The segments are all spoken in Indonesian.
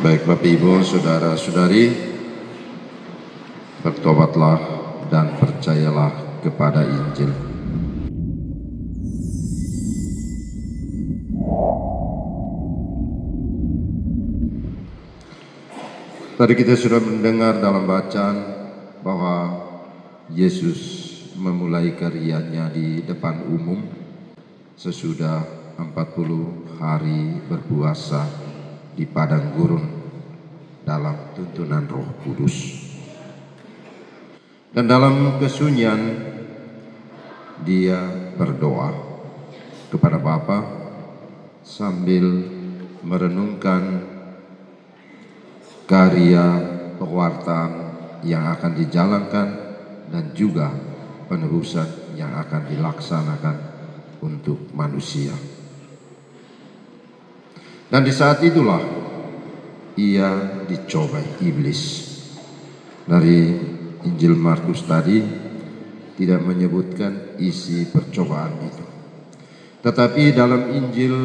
Baik Bapak Ibu, Saudara-saudari, bertobatlah dan percayalah kepada Injil. Tadi kita sudah mendengar dalam bacaan bahwa Yesus memulai karyanya di depan umum sesudah 40 hari berpuasa di padang gurun dalam tuntunan Roh Kudus. Dan dalam kesunyian dia berdoa kepada Bapa sambil merenungkan karya pewartaan yang akan dijalankan dan juga penerusan yang akan dilaksanakan untuk manusia. Dan di saat itulah ia dicobai iblis. Dari Injil Markus tadi tidak menyebutkan isi percobaan itu, tetapi dalam Injil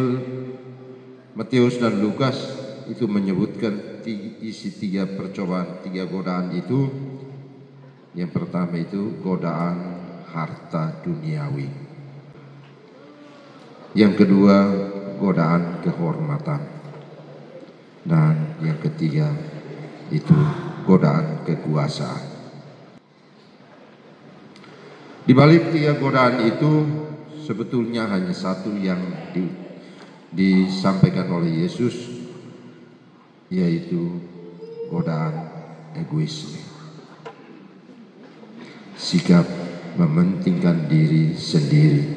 Matius dan Lukas itu menyebutkan isi 3 percobaan, 3 godaan itu. Yang pertama itu godaan harta duniawi. Yang kedua godaan kehormatan. Dan yang ketiga itu godaan kekuasaan. Di balik 3 godaan itu sebetulnya hanya satu yang disampaikan oleh Yesus, yaitu godaan egoisme. Sikap mementingkan diri sendiri.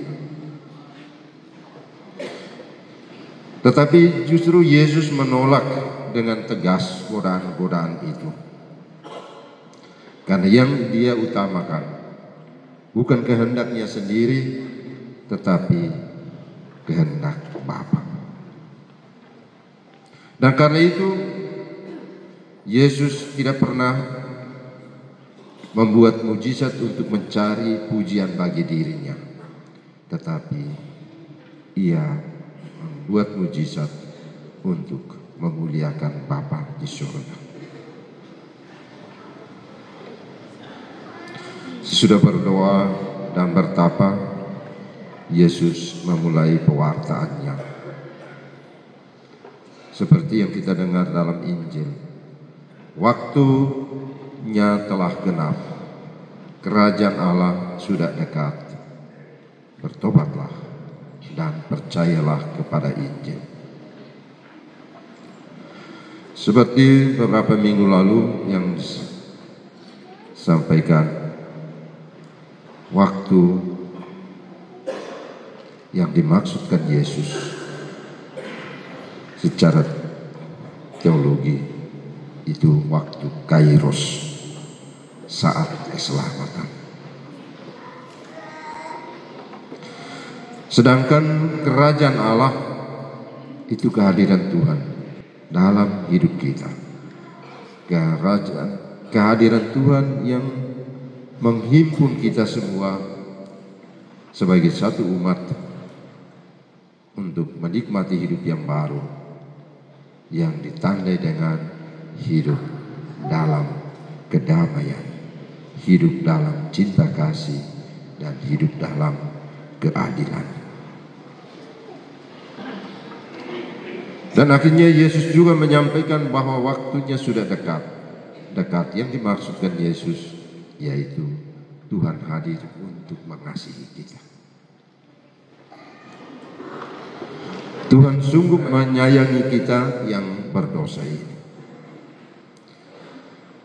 Tetapi justru Yesus menolak dengan tegas godaan-godaan itu. Karena yang dia utamakan bukan kehendaknya sendiri, tetapi kehendak Bapa. Dan karena itu Yesus tidak pernah membuat mujizat untuk mencari pujian bagi dirinya, tetapi ia membuat mujizat untuk memuliakan Bapa di surga. Sesudah berdoa dan bertapa, Yesus memulai pewartaannya. Seperti yang kita dengar dalam Injil, waktunya telah genap, kerajaan Allah sudah dekat. Bertobatlah dan percayalah kepada Injil. Seperti beberapa minggu lalu yang disampaikan, waktu yang dimaksudkan Yesus secara teologi itu waktu kairos, saat keselamatan. Sedangkan kerajaan Allah itu kehadiran Tuhan dalam hidup kita. Kehadiran Tuhan yang menghimpun kita semua sebagai satu umat untuk menikmati hidup yang baru, yang ditandai dengan hidup dalam kedamaian, hidup dalam cinta kasih, dan hidup dalam keadilan. Dan akhirnya Yesus juga menyampaikan bahwa waktunya sudah dekat. Dekat yang dimaksudkan Yesus yaitu Tuhan hadir untuk mengasihi kita. Tuhan sungguh menyayangi kita yang berdosa ini.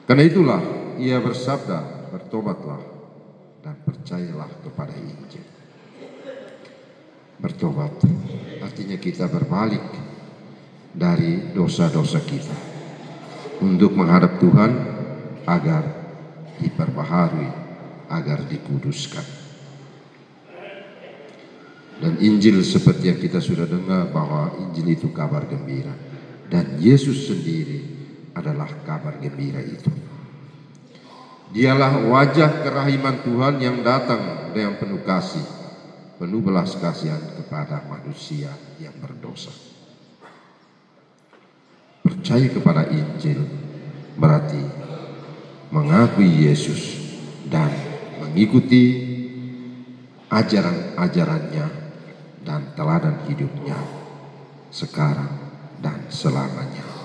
Karena itulah ia bersabda, bertobatlah dan percayalah kepada Injil. Bertobat artinya kita berbalik dari dosa-dosa kita untuk menghadap Tuhan agar diperbaharui, agar dikuduskan. Dan Injil seperti yang kita sudah dengar bahwa Injil itu kabar gembira, dan Yesus sendiri adalah kabar gembira itu. Dialah wajah kerahiman Tuhan yang datang dengan penuh kasih, penuh belas kasihan kepada manusia yang berdosa. percaya kepada Injil berarti mengakui Yesus dan mengikuti ajaran-ajarannya dan teladan hidupnya sekarang dan selamanya.